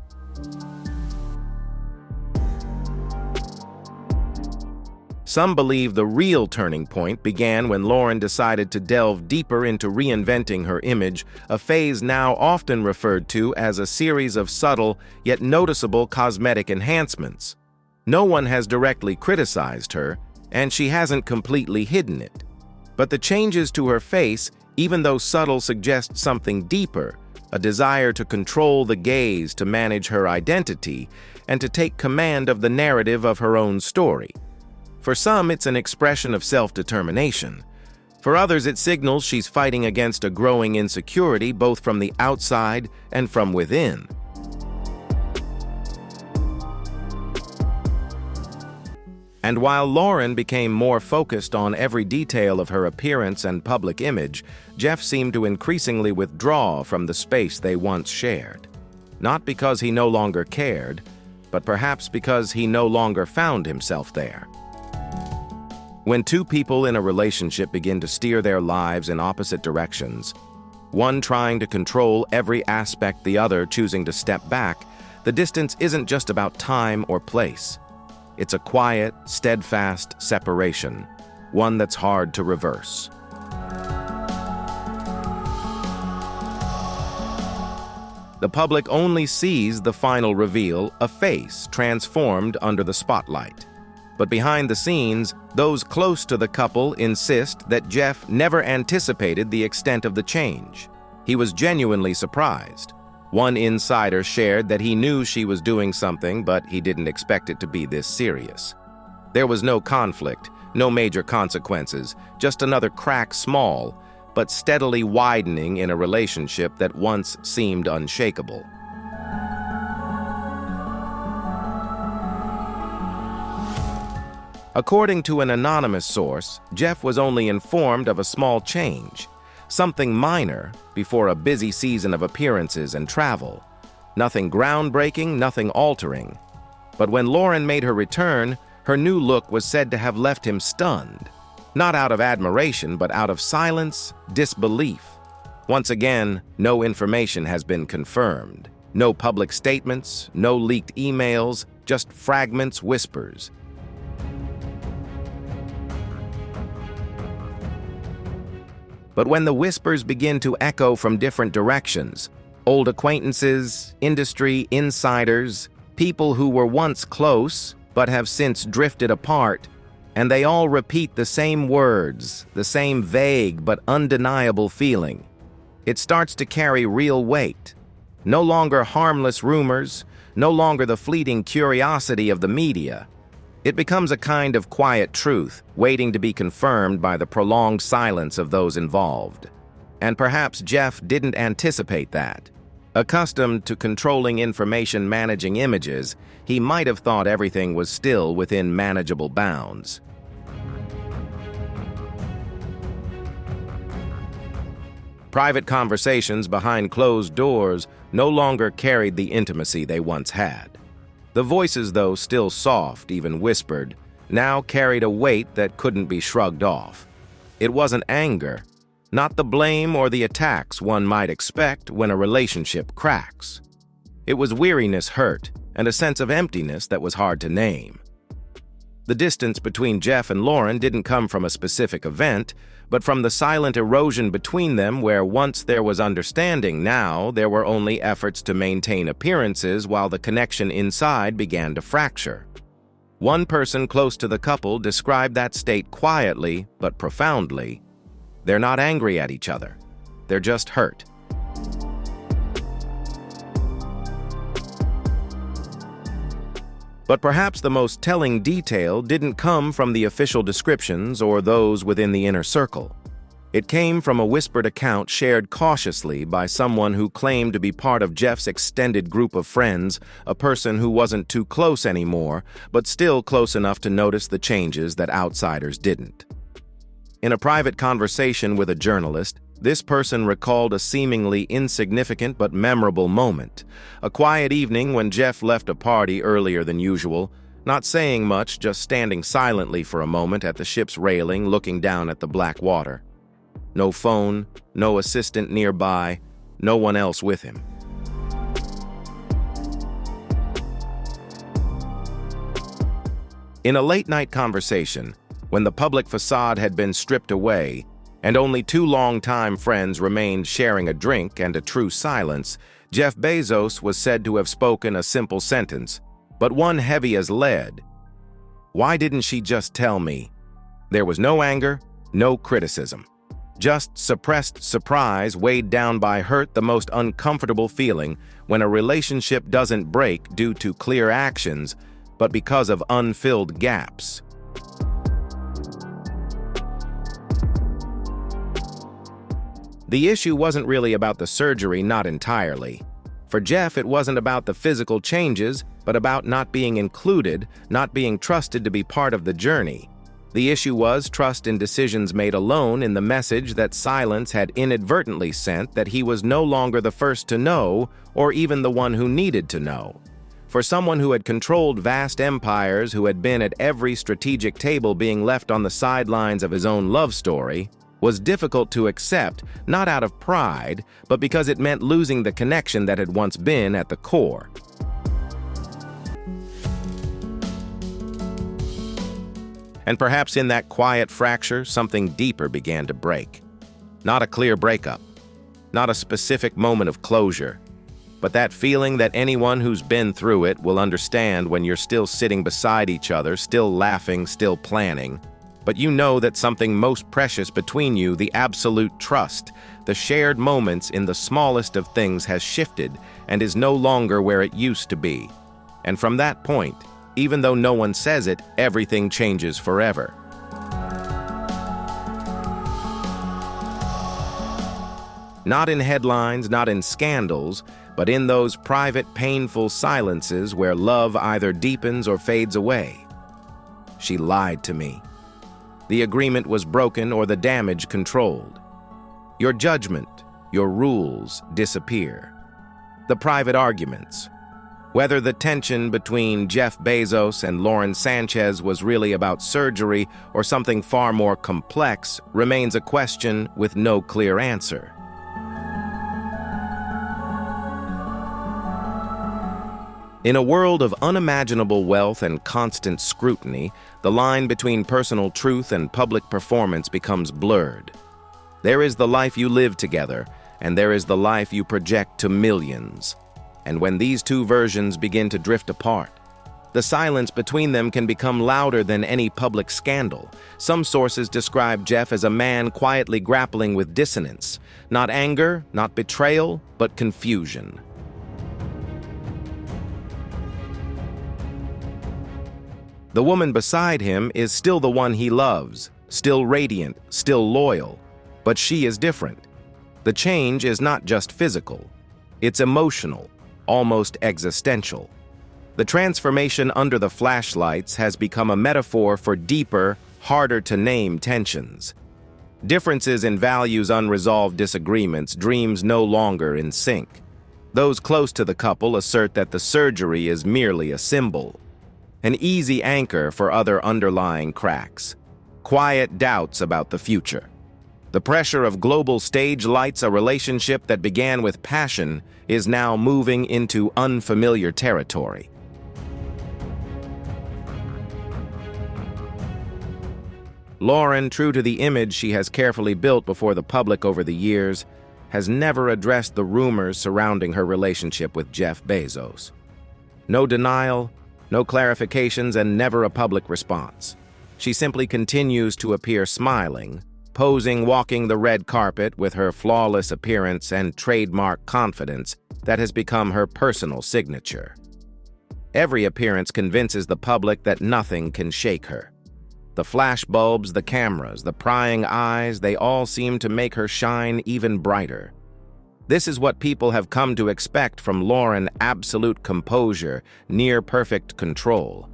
Some believe the real turning point began when Lauren decided to delve deeper into reinventing her image, a phase now often referred to as a series of subtle yet noticeable cosmetic enhancements. No one has directly criticized her, and she hasn't completely hidden it. But the changes to her face, even though subtle, suggest something deeper, a desire to control the gaze, to manage her identity, and to take command of the narrative of her own story. For some, it's an expression of self-determination. For others, it signals she's fighting against a growing insecurity, both from the outside and from within. And while Lauren became more focused on every detail of her appearance and public image, Jeff seemed to increasingly withdraw from the space they once shared. Not because he no longer cared, but perhaps because he no longer found himself there. When two people in a relationship begin to steer their lives in opposite directions, one trying to control every aspect, the other choosing to step back, the distance isn't just about time or place. It's a quiet, steadfast separation, one that's hard to reverse. The public only sees the final reveal, a face transformed under the spotlight. But behind the scenes, those close to the couple insist that Jeff never anticipated the extent of the change. He was genuinely surprised. One insider shared that he knew she was doing something, but he didn't expect it to be this serious. There was no conflict, no major consequences, just another crack, small, but steadily widening in a relationship that once seemed unshakable. According to an anonymous source, Jeff was only informed of a small change, something minor, before a busy season of appearances and travel. Nothing groundbreaking, nothing altering. But when Lauren made her return, her new look was said to have left him stunned. Not out of admiration, but out of silence, disbelief. Once again, no information has been confirmed. No public statements, no leaked emails, just fragments, whispers. But when the whispers begin to echo from different directions, old acquaintances, industry insiders, people who were once close but have since drifted apart, and they all repeat the same words, the same vague but undeniable feeling, it starts to carry real weight. No longer harmless rumors, no longer the fleeting curiosity of the media. It becomes a kind of quiet truth, waiting to be confirmed by the prolonged silence of those involved. And perhaps Jeff didn't anticipate that. Accustomed to controlling information, managing images, he might have thought everything was still within manageable bounds. Private conversations behind closed doors no longer carried the intimacy they once had. The voices, though still soft, even whispered, now carried a weight that couldn't be shrugged off. It wasn't anger, not the blame or the attacks one might expect when a relationship cracks. It was weariness, hurt, and a sense of emptiness that was hard to name. The distance between Jeff and Lauren didn't come from a specific event, but from the silent erosion between them where once there was understanding, now there were only efforts to maintain appearances while the connection inside began to fracture. One person close to the couple described that state quietly but profoundly. They're not angry at each other. They're just hurt. But perhaps the most telling detail didn't come from the official descriptions or those within the inner circle. It came from a whispered account shared cautiously by someone who claimed to be part of Jeff's extended group of friends, a person who wasn't too close anymore, but still close enough to notice the changes that outsiders didn't. In a private conversation with a journalist, this person recalled a seemingly insignificant but memorable moment, a quiet evening when Jeff left a party earlier than usual, not saying much, just standing silently for a moment at the ship's railing looking down at the black water. No phone, no assistant nearby, no one else with him. In a late-night conversation, when the public facade had been stripped away, and only two long-time friends remained sharing a drink and a true silence, Jeff Bezos was said to have spoken a simple sentence, but one heavy as lead. Why didn't she just tell me? There was no anger, no criticism. Just suppressed surprise weighed down by hurt, the most uncomfortable feeling when a relationship doesn't break due to clear actions, but because of unfilled gaps. The issue wasn't really about the surgery, not entirely. For Jeff, it wasn't about the physical changes, but about not being included, not being trusted to be part of the journey. The issue was trust in decisions made alone, in the message that silence had inadvertently sent that he was no longer the first to know, or even the one who needed to know. For someone who had controlled vast empires, who had been at every strategic table, being left on the sidelines of his own love story was difficult to accept, not out of pride, but because it meant losing the connection that had once been at the core. And perhaps in that quiet fracture, something deeper began to break. Not a clear breakup, not a specific moment of closure, but that feeling that anyone who's been through it will understand when you're still sitting beside each other, still laughing, still planning, but you know that something most precious between you, the absolute trust, the shared moments in the smallest of things, has shifted and is no longer where it used to be. And from that point, even though no one says it, everything changes forever. Not in headlines, not in scandals, but in those private, painful silences where love either deepens or fades away. She lied to me. The agreement was broken or the damage controlled. Your judgment, your rules disappear. The private arguments. Whether the tension between Jeff Bezos and Lauren Sanchez was really about surgery or something far more complex remains a question with no clear answer. In a world of unimaginable wealth and constant scrutiny, the line between personal truth and public performance becomes blurred. There is the life you live together, and there is the life you project to millions. And when these two versions begin to drift apart, the silence between them can become louder than any public scandal. Some sources describe Jeff as a man quietly grappling with dissonance, not anger, not betrayal, but confusion. The woman beside him is still the one he loves, still radiant, still loyal, but she is different. The change is not just physical, it's emotional, almost existential. The transformation under the flashlights has become a metaphor for deeper, harder-to-name tensions. Differences in values, unresolved disagreements, dreams no longer in sync. Those close to the couple assert that the surgery is merely a symbol, an easy anchor for other underlying cracks, quiet doubts about the future. The pressure of global stage lights, a relationship that began with passion, is now moving into unfamiliar territory. Lauren, true to the image she has carefully built before the public over the years, has never addressed the rumors surrounding her relationship with Jeff Bezos. No denial, no clarifications, and never a public response. She simply continues to appear smiling, posing, walking the red carpet with her flawless appearance and trademark confidence that has become her personal signature. Every appearance convinces the public that nothing can shake her. The flashbulbs, the cameras, the prying eyes, they all seem to make her shine even brighter. This is what people have come to expect from Lauren: absolute composure, near-perfect control.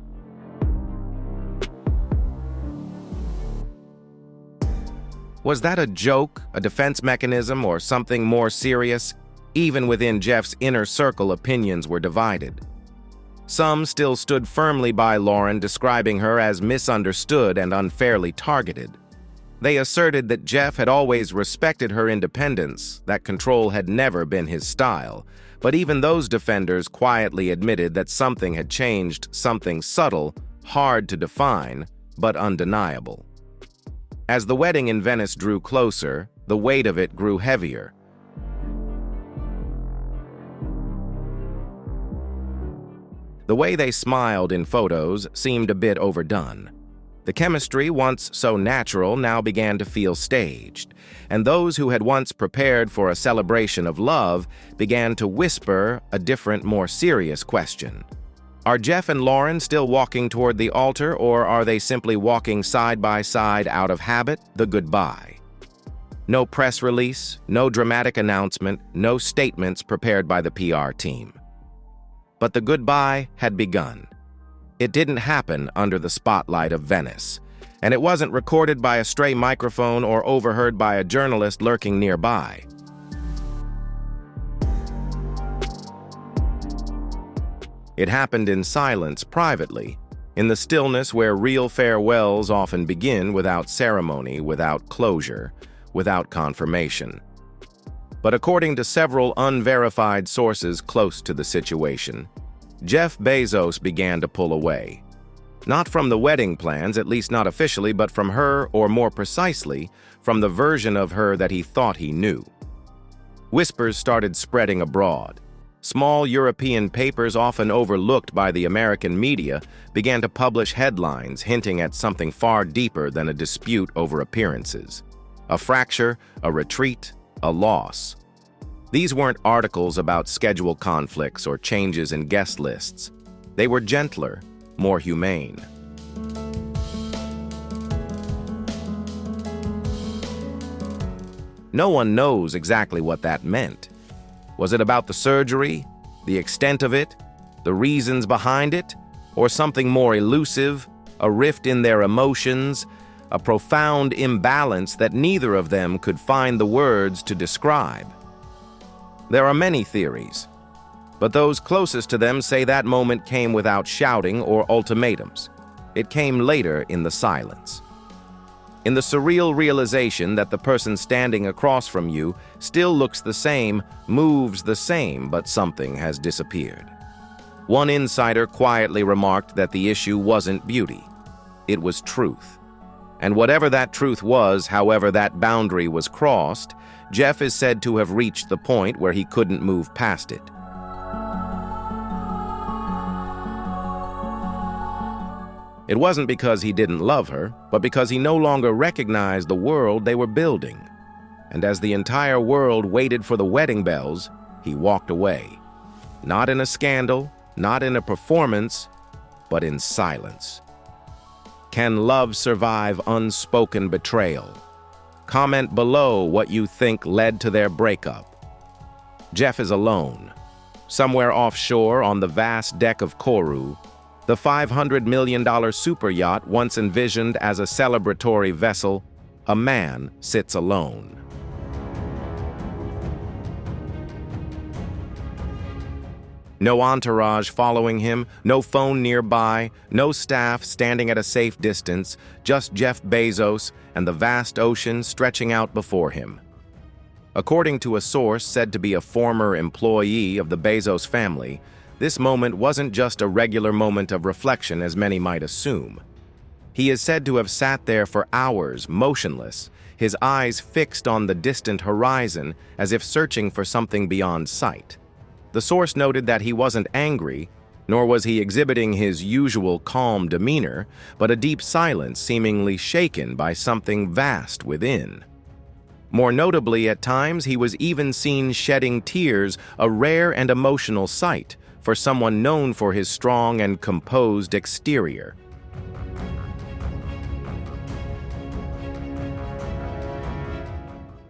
Was that a joke, a defense mechanism, or something more serious? Even within Jeff's inner circle, opinions were divided. Some still stood firmly by Lauren, describing her as misunderstood and unfairly targeted. They asserted that Jeff had always respected her independence, that control had never been his style. But even those defenders quietly admitted that something had changed, something subtle, hard to define, but undeniable. As the wedding in Venice drew closer, the weight of it grew heavier. The way they smiled in photos seemed a bit overdone. The chemistry, once so natural, now began to feel staged, and those who had once prepared for a celebration of love began to whisper a different, more serious question. Are Jeff and Lauren still walking toward the altar, or are they simply walking side by side out of habit, the goodbye? No press release, no dramatic announcement, no statements prepared by the PR team. But the goodbye had begun. It didn't happen under the spotlight of Venice, and it wasn't recorded by a stray microphone or overheard by a journalist lurking nearby. It happened in silence, privately, in the stillness where real farewells often begin, without ceremony, without closure, without confirmation. But according to several unverified sources close to the situation, Jeff Bezos began to pull away. Not from the wedding plans, at least not officially, but from her, or more precisely, from the version of her that he thought he knew. Whispers started spreading abroad. Small European papers, often overlooked by the American media, began to publish headlines hinting at something far deeper than a dispute over appearances. A fracture, a retreat, a loss. These weren't articles about schedule conflicts or changes in guest lists. They were gentler, more humane. No one knows exactly what that meant. Was it about the surgery, the extent of it, the reasons behind it, or something more elusive, a rift in their emotions, a profound imbalance that neither of them could find the words to describe? There are many theories, but those closest to them say that moment came without shouting or ultimatums. It came later in the silence. In the surreal realization that the person standing across from you still looks the same, moves the same, but something has disappeared. One insider quietly remarked that the issue wasn't beauty. It was truth. And whatever that truth was, however that boundary was crossed, Jeff is said to have reached the point where he couldn't move past it. It wasn't because he didn't love her, but because he no longer recognized the world they were building. And as the entire world waited for the wedding bells, he walked away. Not in a scandal, not in a performance, but in silence. Can love survive unspoken betrayal? Comment below what you think led to their breakup. Jeff is alone. Somewhere offshore on the vast deck of Koru, the $500 million super yacht once envisioned as a celebratory vessel, a man sits alone. No entourage following him, no phone nearby, no staff standing at a safe distance, just Jeff Bezos and the vast ocean stretching out before him. According to a source said to be a former employee of the Bezos family, this moment wasn't just a regular moment of reflection as many might assume. He is said to have sat there for hours, motionless, his eyes fixed on the distant horizon as if searching for something beyond sight. The source noted that he wasn't angry, nor was he exhibiting his usual calm demeanor, but a deep silence seemingly shaken by something vast within. More notably, at times, he was even seen shedding tears, a rare and emotional sight for someone known for his strong and composed exterior.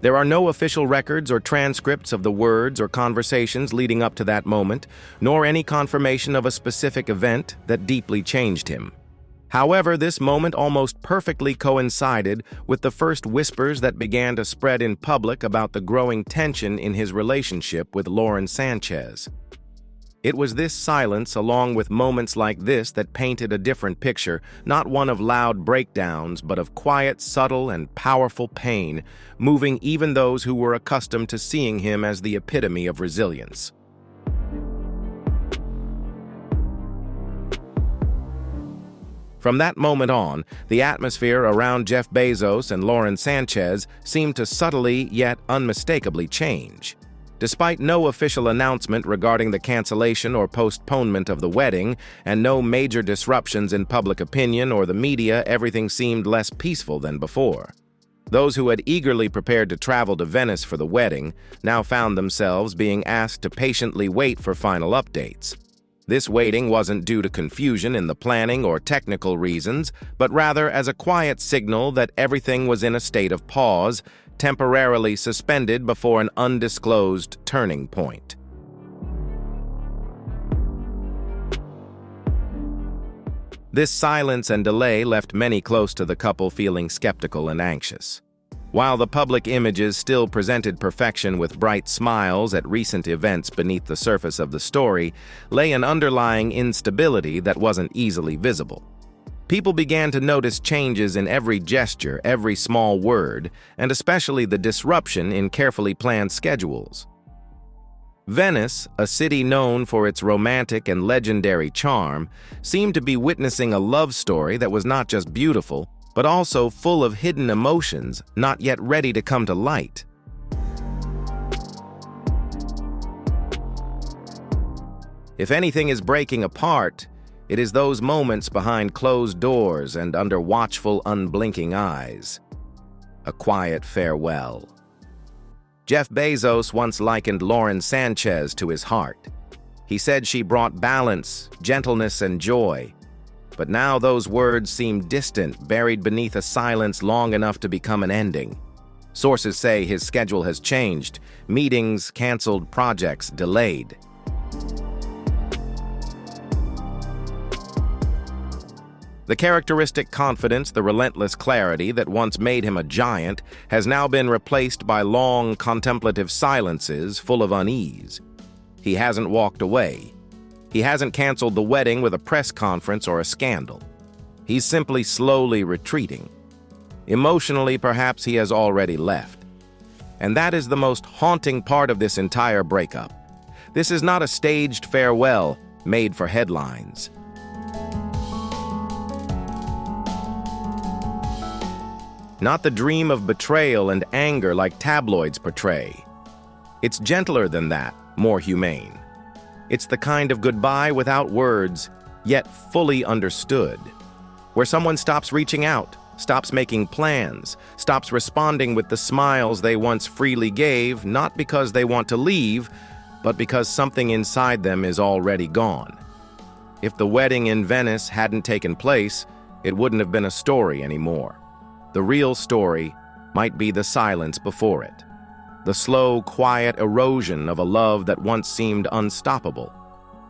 There are no official records or transcripts of the words or conversations leading up to that moment, nor any confirmation of a specific event that deeply changed him. However, this moment almost perfectly coincided with the first whispers that began to spread in public about the growing tension in his relationship with Lauren Sanchez. It was this silence, along with moments like this, that painted a different picture, not one of loud breakdowns, but of quiet, subtle, and powerful pain, moving even those who were accustomed to seeing him as the epitome of resilience. From that moment on, the atmosphere around Jeff Bezos and Lauren Sanchez seemed to subtly yet unmistakably change. Despite no official announcement regarding the cancellation or postponement of the wedding, and no major disruptions in public opinion or the media, everything seemed less peaceful than before. Those who had eagerly prepared to travel to Venice for the wedding now found themselves being asked to patiently wait for final updates. This waiting wasn't due to confusion in the planning or technical reasons, but rather as a quiet signal that everything was in a state of pause, temporarily suspended before an undisclosed turning point. This silence and delay left many close to the couple feeling skeptical and anxious. While the public images still presented perfection with bright smiles at recent events, beneath the surface of the story lay an underlying instability that wasn't easily visible. People began to notice changes in every gesture, every small word, and especially the disruption in carefully planned schedules. Venice, a city known for its romantic and legendary charm, seemed to be witnessing a love story that was not just beautiful, but also full of hidden emotions not yet ready to come to light. If anything is breaking apart, it is those moments behind closed doors and under watchful, unblinking eyes. A quiet farewell. Jeff Bezos once likened Lauren Sanchez to his heart. He said she brought balance, gentleness, and joy. But now those words seem distant, buried beneath a silence long enough to become an ending. Sources say his schedule has changed, meetings canceled, projects delayed. The characteristic confidence, the relentless clarity that once made him a giant, has now been replaced by long, contemplative silences full of unease. He hasn't walked away. He hasn't canceled the wedding with a press conference or a scandal. He's simply slowly retreating. Emotionally, perhaps he has already left. And that is the most haunting part of this entire breakup. This is not a staged farewell made for headlines. Not the dream of betrayal and anger like tabloids portray. It's gentler than that, more humane. It's the kind of goodbye without words, yet fully understood, where someone stops reaching out, stops making plans, stops responding with the smiles they once freely gave, not because they want to leave, but because something inside them is already gone. If the wedding in Venice hadn't taken place, it wouldn't have been a story anymore. The real story might be the silence before it, the slow, quiet erosion of a love that once seemed unstoppable.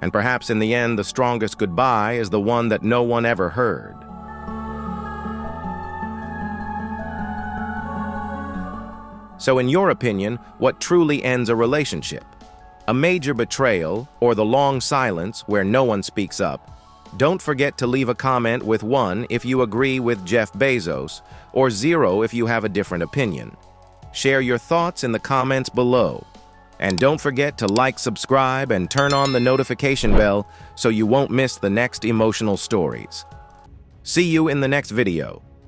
And perhaps in the end, the strongest goodbye is the one that no one ever heard. So in your opinion, what truly ends a relationship? A major betrayal or the long silence where no one speaks up? Don't forget to leave a comment with 1 if you agree with Jeff Bezos, or 0 if you have a different opinion. Share your thoughts in the comments below. And don't forget to like, subscribe, and turn on the notification bell so you won't miss the next emotional stories. See you in the next video.